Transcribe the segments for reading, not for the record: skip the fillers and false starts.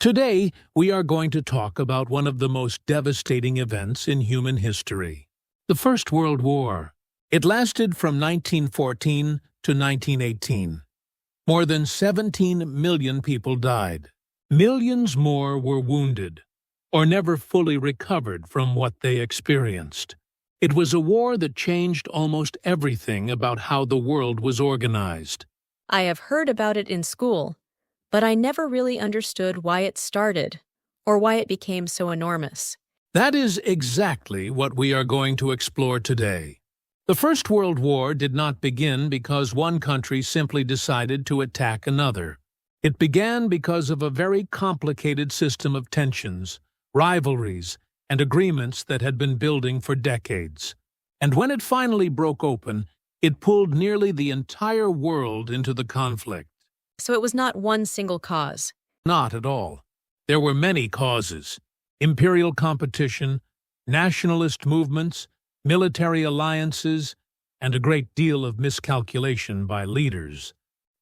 Today, we are going to talk about one of the most devastating events in human history, the First World War. It lasted from 1914 to 1918. More than 17 million people died. Millions more were wounded, or never fully recovered from what they experienced. It was a war that changed almost everything about how the world was organized. I have heard about it in school, but I never really understood why it started, or why it became so enormous. That is exactly what we are going to explore today. The First World War did not begin because one country simply decided to attack another. It began because of a very complicated system of tensions, rivalries, and agreements that had been building for decades. And when it finally broke open, it pulled nearly the entire world into the conflict. So it was not one single cause. Not at all. There were many causes: imperial competition, nationalist movements, military alliances, and a great deal of miscalculation by leaders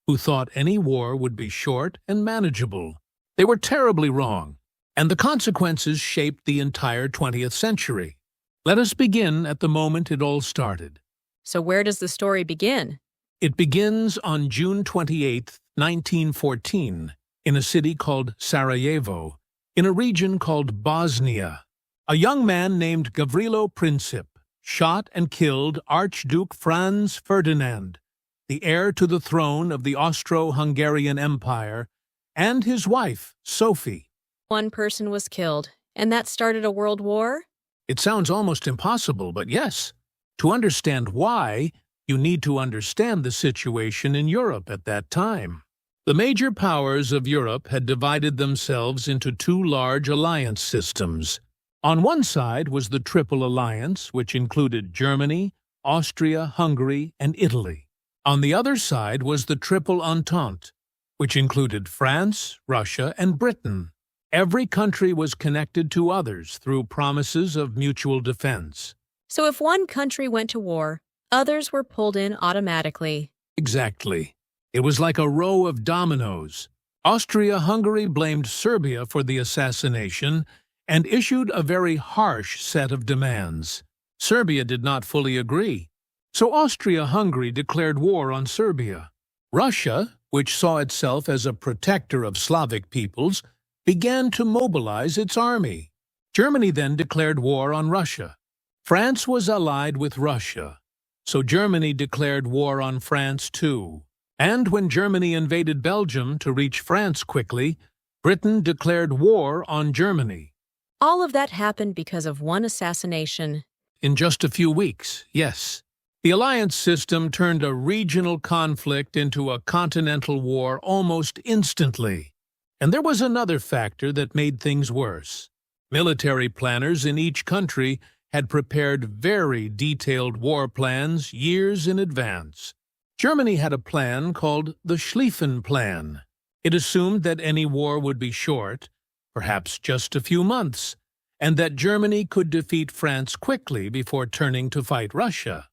who thought any war would be short and manageable. They were terribly wrong, and the consequences shaped the entire 20th century. Let us begin at the moment it all started. So where does the story begin? It begins on June 28, 1914, in a city called Sarajevo, in a region called Bosnia. A young man named Gavrilo Princip shot and killed Archduke Franz Ferdinand, the heir to the throne of the Austro-Hungarian Empire, and his wife, Sophie. One person was killed, and that started a world war? It sounds almost impossible, but yes. To understand why, you need to understand the situation in Europe at that time. The major powers of Europe had divided themselves into two large alliance systems. On one side was the Triple Alliance, which included Germany, Austria, Hungary, and Italy. On the other side was the Triple Entente, which included France, Russia, and Britain. Every country was connected to others through promises of mutual defense. So if one country went to war, others were pulled in automatically. Exactly. It was like a row of dominoes. Austria-Hungary blamed Serbia for the assassination and issued a very harsh set of demands. Serbia did not fully agree, so Austria-Hungary declared war on Serbia. Russia, which saw itself as a protector of Slavic peoples, began to mobilize its army. Germany then declared war on Russia. France was allied with Russia, so Germany declared war on France too. And when Germany invaded Belgium to reach France quickly, Britain declared war on Germany. All of that happened because of one assassination. In just a few weeks, yes. The alliance system turned a regional conflict into a continental war almost instantly. And there was another factor that made things worse. Military planners in each country had prepared very detailed war plans years in advance. Germany had a plan called the Schlieffen Plan. It assumed that any war would be short, perhaps just a few months, and that Germany could defeat France quickly before turning to fight Russia.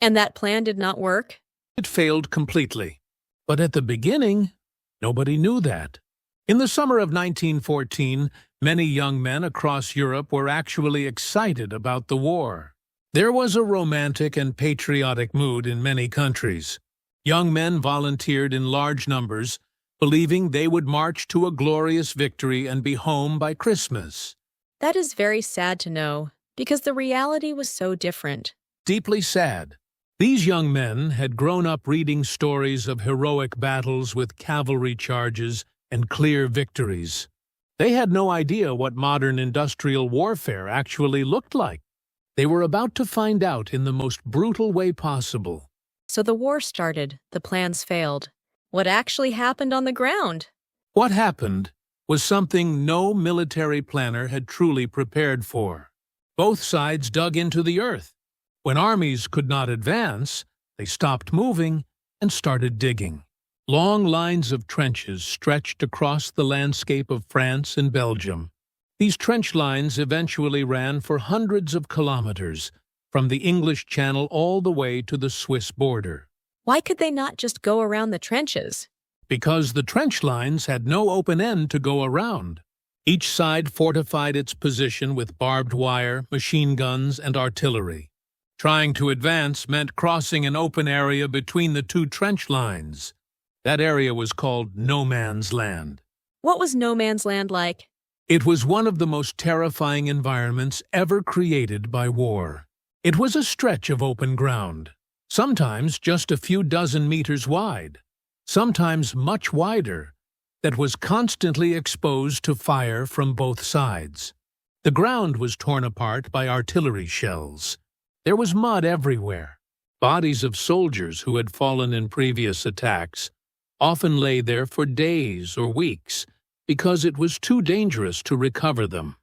And that plan did not work? It failed completely. But at the beginning, nobody knew that. In the summer of 1914, many young men across Europe were actually excited about the war. There was a romantic and patriotic mood in many countries. Young men volunteered in large numbers, believing they would march to a glorious victory and be home by Christmas. That is very sad to know, because the reality was so different. Deeply sad. These young men had grown up reading stories of heroic battles with cavalry charges and clear victories. They had no idea what modern industrial warfare actually looked like. They were about to find out in the most brutal way possible. So the war started, the plans failed. What actually happened on the ground? What happened was something no military planner had truly prepared for. Both sides dug into the earth. When armies could not advance, they stopped moving and started digging. Long lines of trenches stretched across the landscape of France and Belgium. These trench lines eventually ran for hundreds of kilometers, from the English Channel all the way to the Swiss border. Why could they not just go around the trenches? because the trench lines had no open end to go around. Each side fortified its position with barbed wire, machine guns, and artillery. Trying to advance meant crossing an open area between the two trench lines. That area was called No Man's Land. What was no man's land like? It was one of the most terrifying environments ever created by war. It was a stretch of open ground, sometimes just a few dozen meters wide, sometimes much wider, that was constantly exposed to fire from both sides. The ground was torn apart by artillery shells. There was mud everywhere. Bodies of soldiers who had fallen in previous attacks often lay there for days or weeks because it was too dangerous to recover them.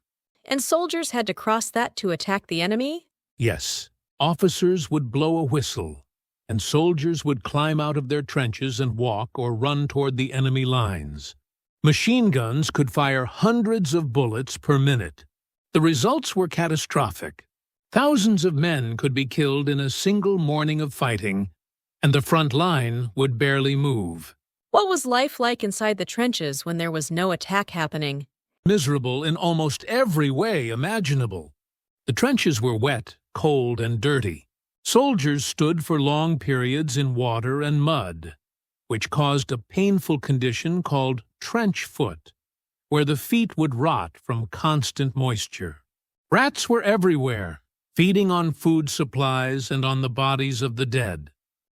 And soldiers had to cross that to attack the enemy? Yes, officers would blow a whistle, and soldiers would climb out of their trenches and walk or run toward the enemy lines. Machine guns could fire hundreds of bullets per minute. The results were catastrophic. Thousands of men could be killed in a single morning of fighting, and the front line would barely move. What was life like inside the trenches when there was no attack happening? Miserable in almost every way imaginable. The trenches were wet, cold, and dirty. Soldiers stood for long periods in water and mud, which caused a painful condition called trench foot, where the feet would rot from constant moisture. Rats were everywhere, feeding on food supplies and on the bodies of the dead.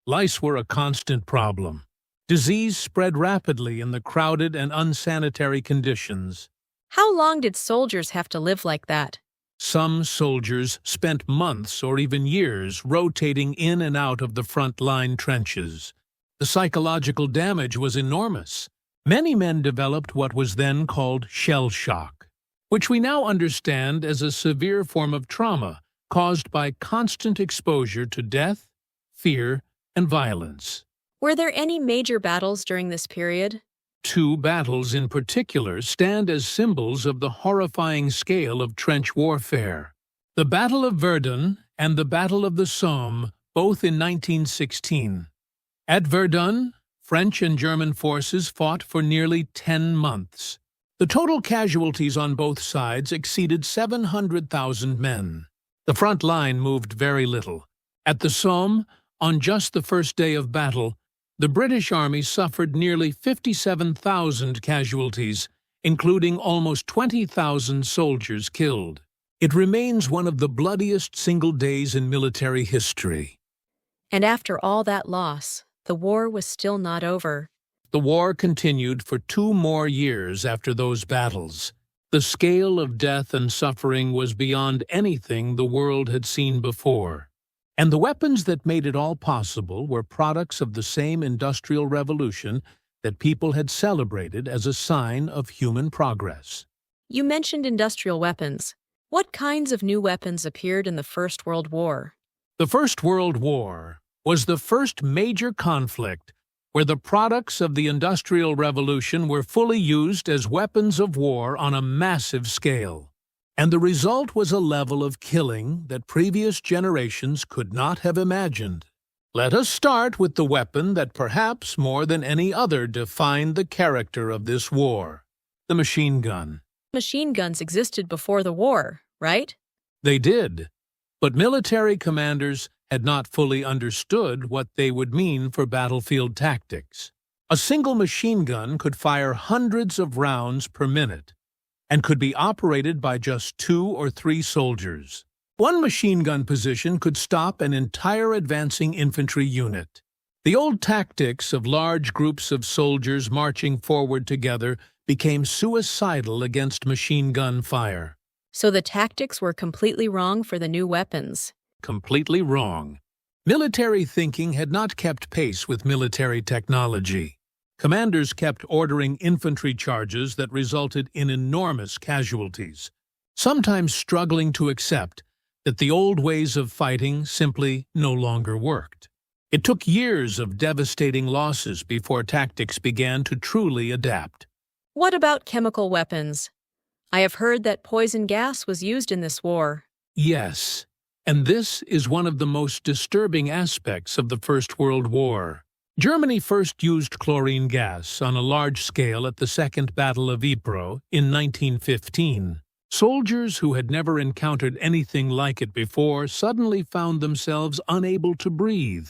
Lice were a constant problem. Disease spread rapidly in the crowded and unsanitary conditions. How long did soldiers have to live like that? Some soldiers spent months or even years rotating in and out of the front-line trenches. The psychological damage was enormous. Many men developed what was then called shell shock, which we now understand as a severe form of trauma caused by constant exposure to death, fear, and violence. Were there any major battles during this period? Two battles in particular stand as symbols of the horrifying scale of trench warfare. The Battle of Verdun and the Battle of the Somme, both in 1916. At Verdun, French and German forces fought for nearly 10 months. The total casualties on both sides exceeded 700,000 men. The front line moved very little. At the Somme, on just the first day of battle, the British Army suffered nearly 57,000 casualties, including almost 20,000 soldiers killed. It remains one of the bloodiest single days in military history. And after all that loss, the war was still not over. The war continued for 2 more years after those battles. The scale of death and suffering was beyond anything the world had seen before. And the weapons that made it all possible were products of the same industrial revolution that people had celebrated as a sign of human progress. You mentioned industrial weapons. What kinds of new weapons appeared in the First World War? The First World War was the first major conflict where the products of the Industrial Revolution were fully used as weapons of war on a massive scale. And the result was a level of killing that previous generations could not have imagined. Let us start with the weapon that perhaps more than any other defined the character of this war: the machine gun. Machine guns existed before the war, right? They did, but military commanders had not fully understood what they would mean for battlefield tactics. A single machine gun could fire hundreds of rounds per minute, and could be operated by just 2 or 3 soldiers. One machine gun position could stop an entire advancing infantry unit. The old tactics of large groups of soldiers marching forward together became suicidal against machine gun fire. So the tactics were completely wrong for the new weapons. Completely wrong. Military thinking had not kept pace with military technology. Commanders kept ordering infantry charges that resulted in enormous casualties, sometimes struggling to accept that the old ways of fighting simply no longer worked. It took years of devastating losses before tactics began to truly adapt. What about chemical weapons? I have heard that poison gas was used in this war. Yes, and this is one of the most disturbing aspects of the First World War. Germany first used chlorine gas on a large scale at the Second Battle of Ypres in 1915. Soldiers who had never encountered anything like it before suddenly found themselves unable to breathe,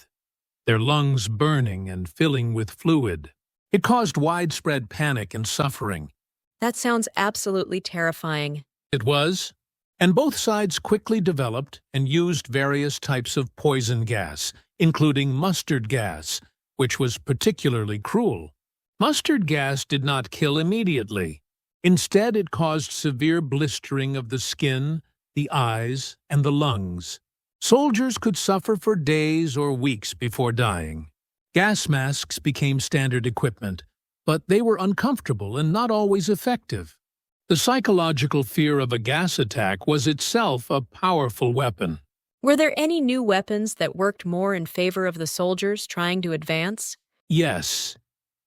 their lungs burning and filling with fluid. It caused widespread panic and suffering. That sounds absolutely terrifying. It was, and both sides quickly developed and used various types of poison gas, including mustard gas, which was particularly cruel. Mustard gas did not kill immediately. Instead, it caused severe blistering of the skin, the eyes, and the lungs. Soldiers could suffer for days or weeks before dying. Gas masks became standard equipment, but they were uncomfortable and not always effective. The psychological fear of a gas attack was itself a powerful weapon. Were there any new weapons that worked more in favor of the soldiers trying to advance? Yes,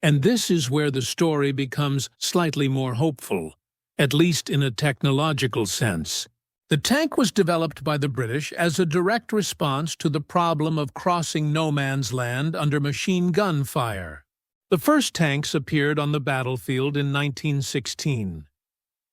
and this is where the story becomes slightly more hopeful, at least in a technological sense. The tank was developed by the British as a direct response to the problem of crossing no man's land under machine gun fire. The first tanks appeared on the battlefield in 1916.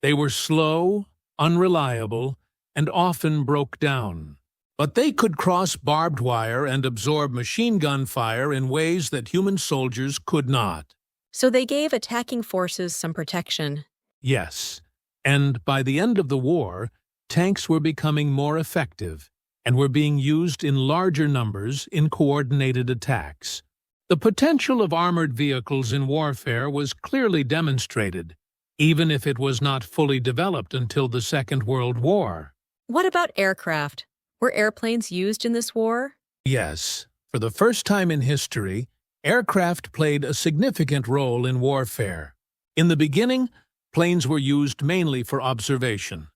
They were slow, unreliable, and often broke down. But they could cross barbed wire and absorb machine gun fire in ways that human soldiers could not. So they gave attacking forces some protection. Yes, and by the end of the war, tanks were becoming more effective and were being used in larger numbers in coordinated attacks. The potential of armored vehicles in warfare was clearly demonstrated, even if it was not fully developed until the Second World War. What about aircraft? Were airplanes used in this war? Yes, for the first time in history, aircraft played a significant role in warfare. In the beginning, planes were used mainly for observation,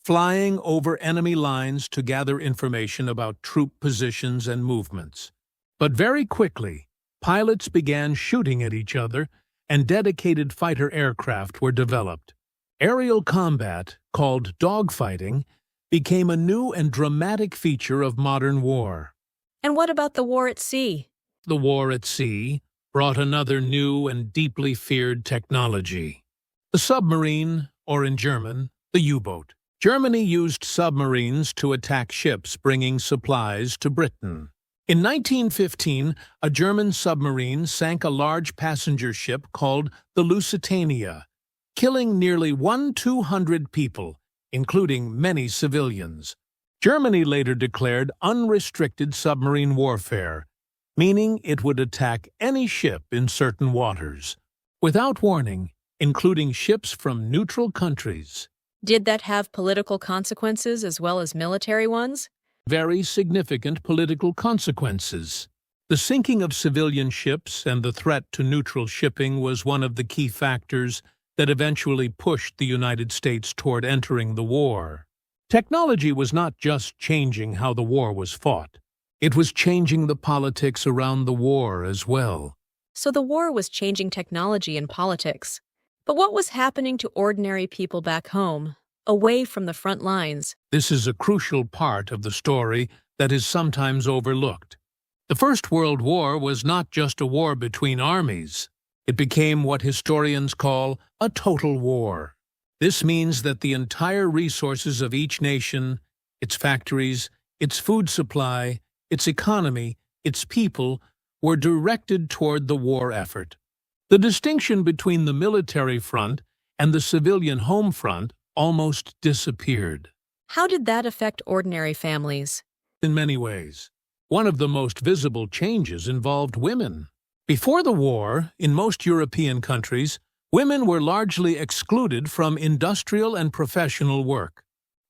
flying over enemy lines to gather information about troop positions and movements. But very quickly, pilots began shooting at each other, and dedicated fighter aircraft were developed. Aerial combat, called dogfighting, became a new and dramatic feature of modern war. And what about the war at sea? The war at sea brought another new and deeply feared technology. The submarine, or in German, the U-boat. Germany used submarines to attack ships bringing supplies to Britain. In 1915, a German submarine sank a large passenger ship called the Lusitania, killing nearly 200 people, including many civilians. Germany later declared unrestricted submarine warfare, meaning it would attack any ship in certain waters, without warning, including ships from neutral countries. Did that have political consequences as well as military ones? Very significant political consequences. The sinking of civilian ships and the threat to neutral shipping was one of the key factors that eventually pushed the United States toward entering the war. Technology was not just changing how the war was fought. It was changing the politics around the war as well. So the war was changing technology and politics. But what was happening to ordinary people back home, away from the front lines? This is a crucial part of the story that is sometimes overlooked. The First World War was not just a war between armies. It became what historians call a total war. This means that the entire resources of each nation, its factories, its food supply, its economy, its people, were directed toward the war effort. The distinction between the military front and the civilian home front almost disappeared. How did that affect ordinary families? In many ways. One of the most visible changes involved women. Before the war, in most European countries, women were largely excluded from industrial and professional work.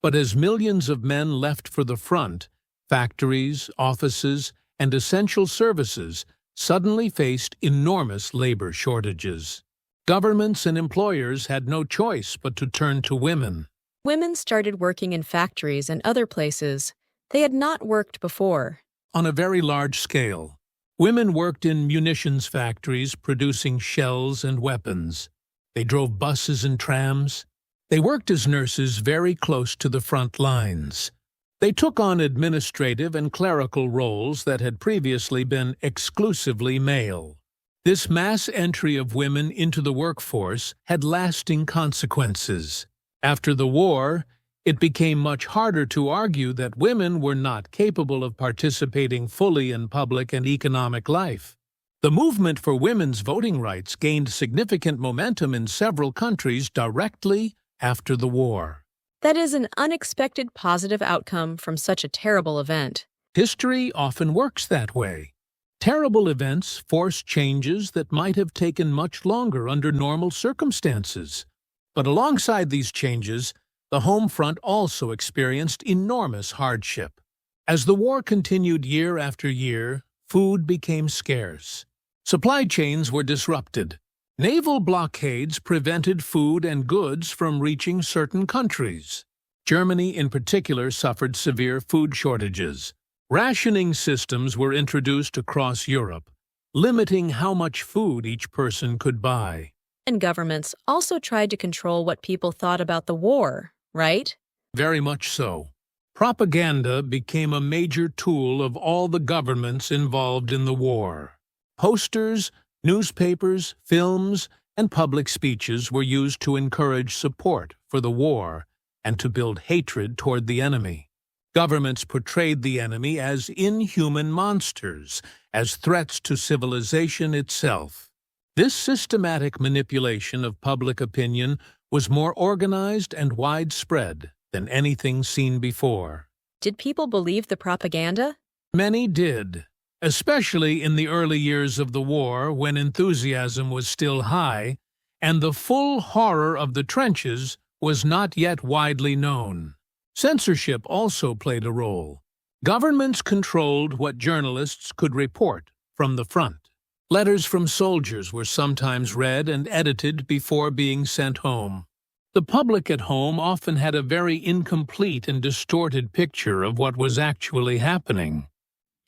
But as millions of men left for the front, factories, offices, and essential services suddenly faced enormous labor shortages. Governments and employers had no choice but to turn to women. Women started working in factories and other places they had not worked before. On a very large scale, women worked in munitions factories producing shells and weapons. They drove buses and trams. They worked as nurses very close to the front lines. They took on administrative and clerical roles that had previously been exclusively male. This mass entry of women into the workforce had lasting consequences. After the war, it became much harder to argue that women were not capable of participating fully in public and economic life. The movement for women's voting rights gained significant momentum in several countries directly after the war. That is an unexpected positive outcome from such a terrible event. History often works that way. Terrible events force changes that might have taken much longer under normal circumstances. But alongside these changes, the home front also experienced enormous hardship. As the war continued year after year, food became scarce. Supply chains were disrupted. Naval blockades prevented food and goods from reaching certain countries. Germany, in particular, suffered severe food shortages. Rationing systems were introduced across Europe, limiting how much food each person could buy. And governments also tried to control what people thought about the war, right? Very much so. Propaganda became a major tool of all the governments involved in the war. Posters, newspapers, films, and public speeches were used to encourage support for the war and to build hatred toward the enemy. Governments portrayed the enemy as inhuman monsters, as threats to civilization itself. This systematic manipulation of public opinion was more organized and widespread than anything seen before. Did people believe the propaganda? Many did. Especially in the early years of the war, when enthusiasm was still high, and the full horror of the trenches was not yet widely known. Censorship also played a role. Governments controlled what journalists could report from the front. Letters from soldiers were sometimes read and edited before being sent home. The public at home often had a very incomplete and distorted picture of what was actually happening.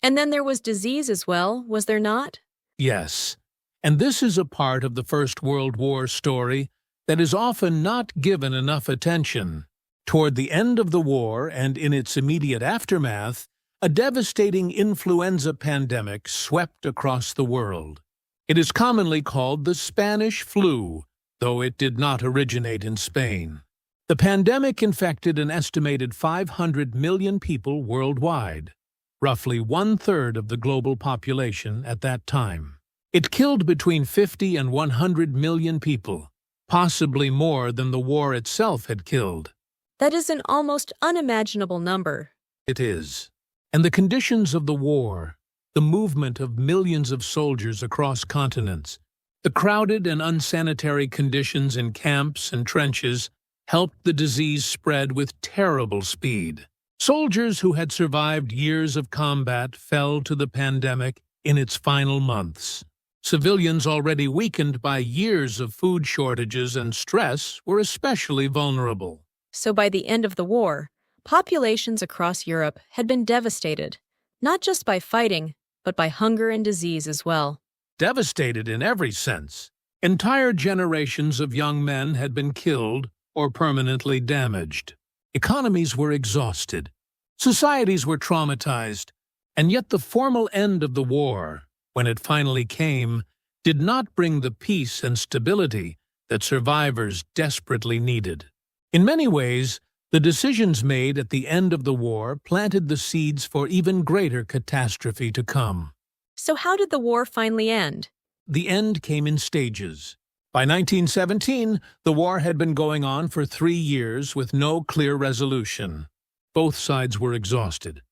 And then there was disease as well, was there not? Yes, and this is a part of the First World War story that is often not given enough attention. Toward the end of the war and in its immediate aftermath, a devastating influenza pandemic swept across the world. It is commonly called the Spanish flu, though it did not originate in Spain. The pandemic infected an estimated 500 million people worldwide, roughly one-third of the global population at that time. It killed between 50 and 100 million people, possibly more than the war itself had killed. That is an almost unimaginable number. It is. And the conditions of the war, the movement of millions of soldiers across continents, the crowded and unsanitary conditions in camps and trenches helped the disease spread with terrible speed. Soldiers who had survived years of combat fell to the pandemic in its final months. Civilians already weakened by years of food shortages and stress were especially vulnerable. So by the end of the war, populations across Europe had been devastated, not just by fighting, but by hunger and disease as well. Devastated in every sense. Entire generations of young men had been killed or permanently damaged. Economies were exhausted. Societies were traumatized. And yet the formal end of the war, when it finally came, did not bring the peace and stability that survivors desperately needed. In many ways, the decisions made at the end of the war planted the seeds for even greater catastrophe to come. So how did the war finally end? The end came in stages. By 1917, the war had been going on for 3 years with no clear resolution. Both sides were exhausted.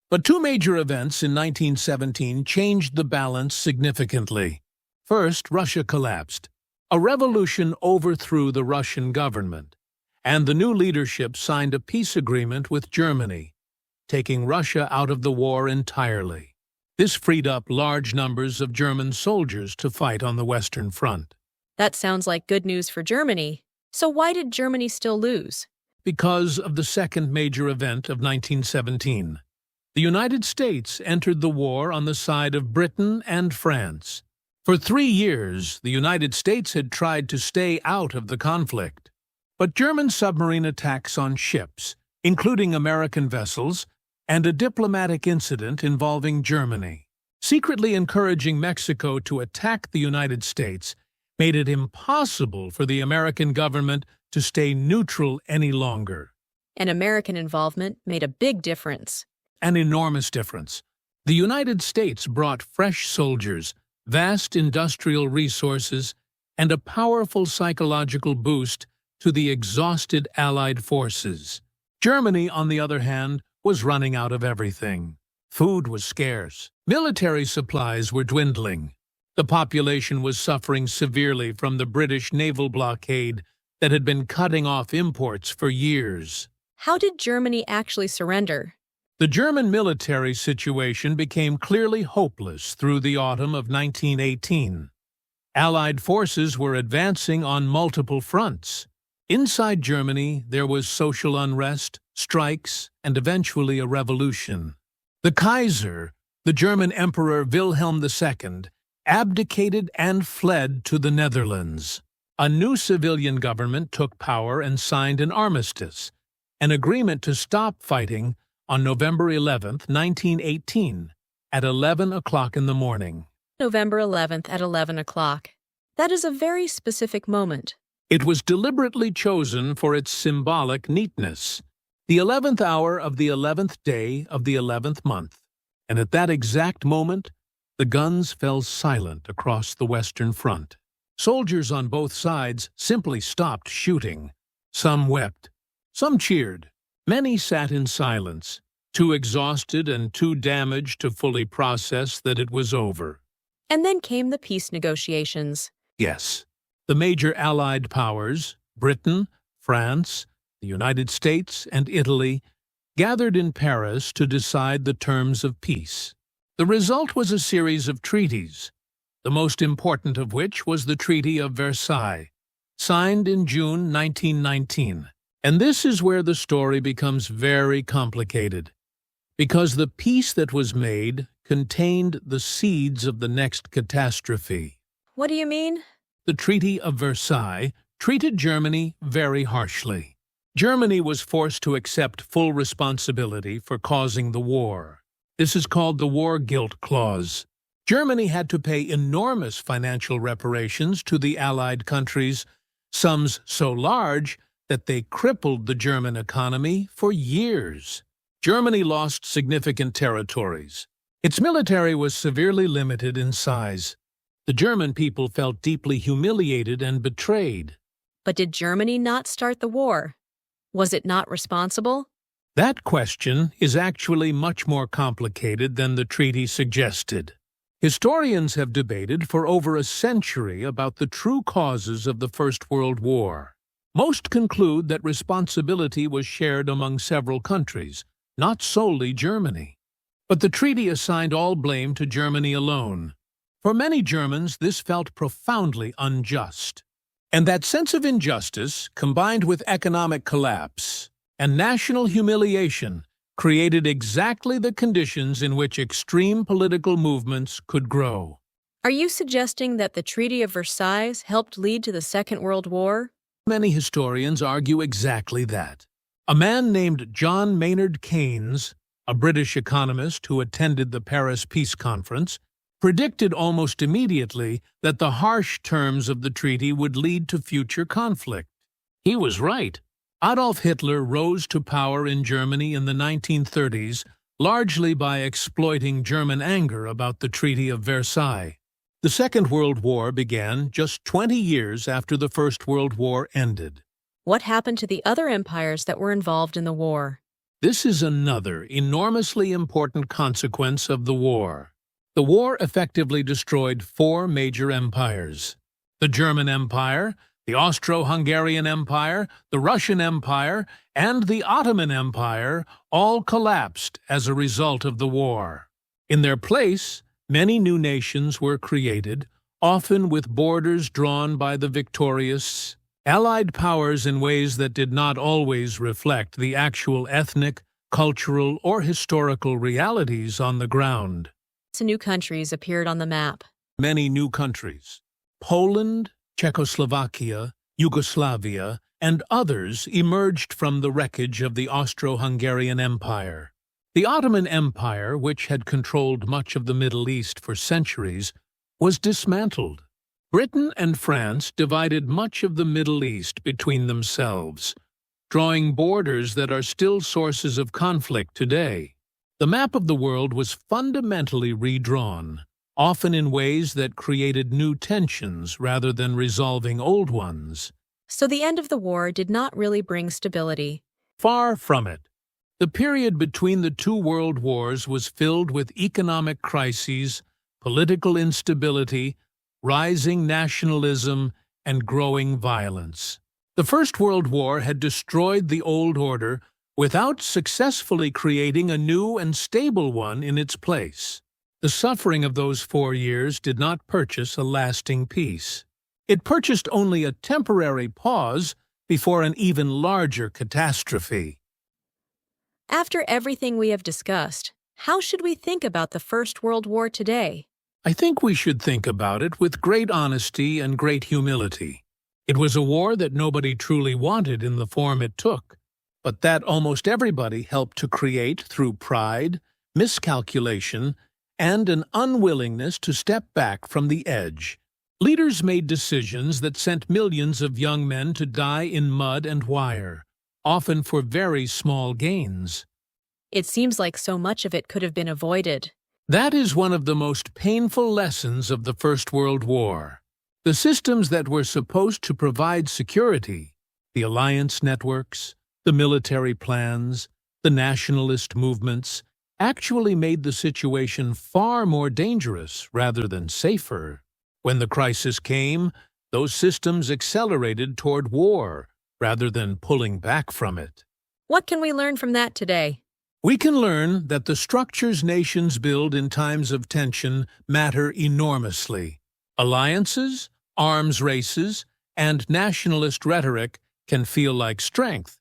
But 2 major events in 1917 changed the balance significantly. First, Russia collapsed. A revolution overthrew the Russian government, and the new leadership signed a peace agreement with Germany, taking Russia out of the war entirely. This freed up large numbers of German soldiers to fight on the Western Front. That sounds like good news for Germany. So why did Germany still lose? Because of the second major event of 1917. The United States entered the war on the side of Britain and France. For 3 years, the United States had tried to stay out of the conflict. But German submarine attacks on ships, including American vessels, and a diplomatic incident involving Germany. Secretly encouraging Mexico to attack the United States made it impossible for the American government to stay neutral any longer. And American involvement made a big difference. An enormous difference. The United States brought fresh soldiers, vast industrial resources, and a powerful psychological boost to the exhausted Allied forces. Germany, on the other hand, was running out of everything. Food was scarce. Military supplies were dwindling. The population was suffering severely from the British naval blockade that had been cutting off imports for years. How did Germany actually surrender? The German military situation became clearly hopeless through the autumn of 1918. Allied forces were advancing on multiple fronts. Inside Germany, there was social unrest, strikes, and eventually a revolution. The Kaiser, the German Emperor Wilhelm II, abdicated and fled to the Netherlands. A new civilian government took power and signed an armistice, an agreement to stop fighting on November 11, 1918, at 11 o'clock in the morning. November 11th at 11 o'clock. That is a very specific moment. It was deliberately chosen for its symbolic neatness. The 11th hour of the 11th day of the 11th month, and at that exact moment, the guns fell silent across the Western Front. Soldiers on both sides simply stopped shooting. Some wept. Some cheered. Many sat in silence, too exhausted and too damaged to fully process that it was over. And then came the peace negotiations. Yes, the major Allied powers, Britain, France, the United States, and Italy, gathered in Paris to decide the terms of peace. The result was a series of treaties, the most important of which was the Treaty of Versailles, signed in June 1919. And this is where the story becomes very complicated, because the peace that was made contained the seeds of the next catastrophe. What do you mean? The Treaty of Versailles treated Germany very harshly. Germany was forced to accept full responsibility for causing the war. This is called the War Guilt Clause. Germany had to pay enormous financial reparations to the Allied countries, sums so large that they crippled the German economy for years. Germany lost significant territories. Its military was severely limited in size. The German people felt deeply humiliated and betrayed. But did Germany not start the war? Was it not responsible? That question is actually much more complicated than the treaty suggested. Historians have debated for over a century about the true causes of the First World War. Most conclude that responsibility was shared among several countries, not solely Germany. But the treaty assigned all blame to Germany alone. For many Germans, this felt profoundly unjust. And that sense of injustice, combined with economic collapse and national humiliation, created exactly the conditions in which extreme political movements could grow. Are you suggesting that the Treaty of Versailles helped lead to the Second World War? Many historians argue exactly that. A man named John Maynard Keynes, a British economist who attended the Paris Peace Conference, predicted almost immediately that the harsh terms of the treaty would lead to future conflict. He was right. Adolf Hitler rose to power in Germany in the 1930s largely by exploiting German anger about the Treaty of Versailles. The Second World War began just 20 years after the First World War ended. What happened to the other empires that were involved in the war? This is another enormously important consequence of the war. The war effectively destroyed four major empires: the German Empire, the Austro-Hungarian Empire, the Russian Empire, and the Ottoman Empire all collapsed as a result of the war. In their place, many new nations were created, often with borders drawn by the victorious Allied powers in ways that did not always reflect the actual ethnic, cultural, or historical realities on the ground. New countries appeared on the map. Many new countries, Poland, Czechoslovakia, Yugoslavia, and others emerged from the wreckage of the Austro-Hungarian Empire. The Ottoman Empire, which had controlled much of the Middle East for centuries, was dismantled. Britain and France divided much of the Middle East between themselves, drawing borders that are still sources of conflict today. The map of the world was fundamentally redrawn, often in ways that created new tensions rather than resolving old ones. So the end of the war did not really bring stability. Far from it. The period between the two world wars was filled with economic crises, political instability, rising nationalism, and growing violence. The First World War had destroyed the old order without successfully creating a new and stable one in its place. The suffering of those 4 years did not purchase a lasting peace. It purchased only a temporary pause before an even larger catastrophe. After everything we have discussed, how should we think about the First World War today? I think we should think about it with great honesty and great humility. It was a war that nobody truly wanted in the form it took, but that almost everybody helped to create through pride, miscalculation, and an unwillingness to step back from the edge. Leaders made decisions that sent millions of young men to die in mud and wire, often for very small gains. It seems like so much of it could have been avoided. That is one of the most painful lessons of the First World War. The systems that were supposed to provide security, the alliance networks, the military plans, the nationalist movements, actually made the situation far more dangerous rather than safer. When the crisis came, those systems accelerated toward war rather than pulling back from it. What can we learn from that today? We can learn that the structures nations build in times of tension matter enormously. Alliances, arms races, and nationalist rhetoric can feel like strength,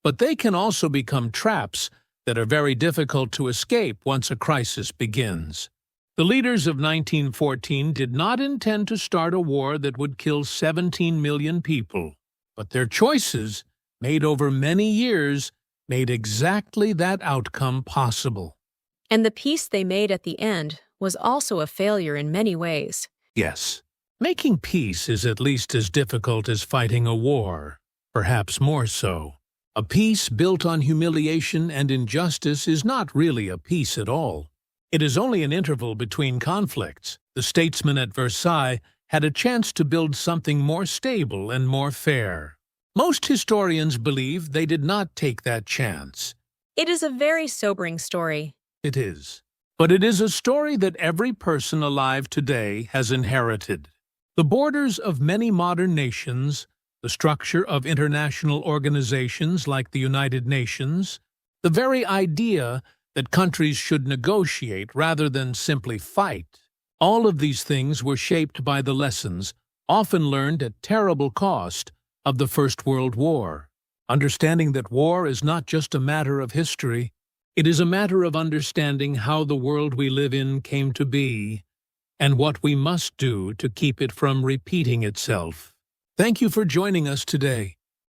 but they can also become traps that are very difficult to escape once a crisis begins. The leaders of 1914 did not intend to start a war that would kill 17 million people, but their choices, made over many years, made exactly that outcome possible. And the peace they made at the end was also a failure in many ways. Yes, making peace is at least as difficult as fighting a war, perhaps more so. A peace built on humiliation and injustice is not really a peace at all. It is only an interval between conflicts. The statesmen at Versailles had a chance to build something more stable and more fair. Most historians believe they did not take that chance. It is a very sobering story. It is. But it is a story that every person alive today has inherited. The borders of many modern nations, the structure of international organizations like the United Nations, the very idea that countries should negotiate rather than simply fight, all of these things were shaped by the lessons, often learned at terrible cost, of the First World War. Understanding that war is not just a matter of history, it is a matter of understanding how the world we live in came to be, and what we must do to keep it from repeating itself. Thank you for joining us today.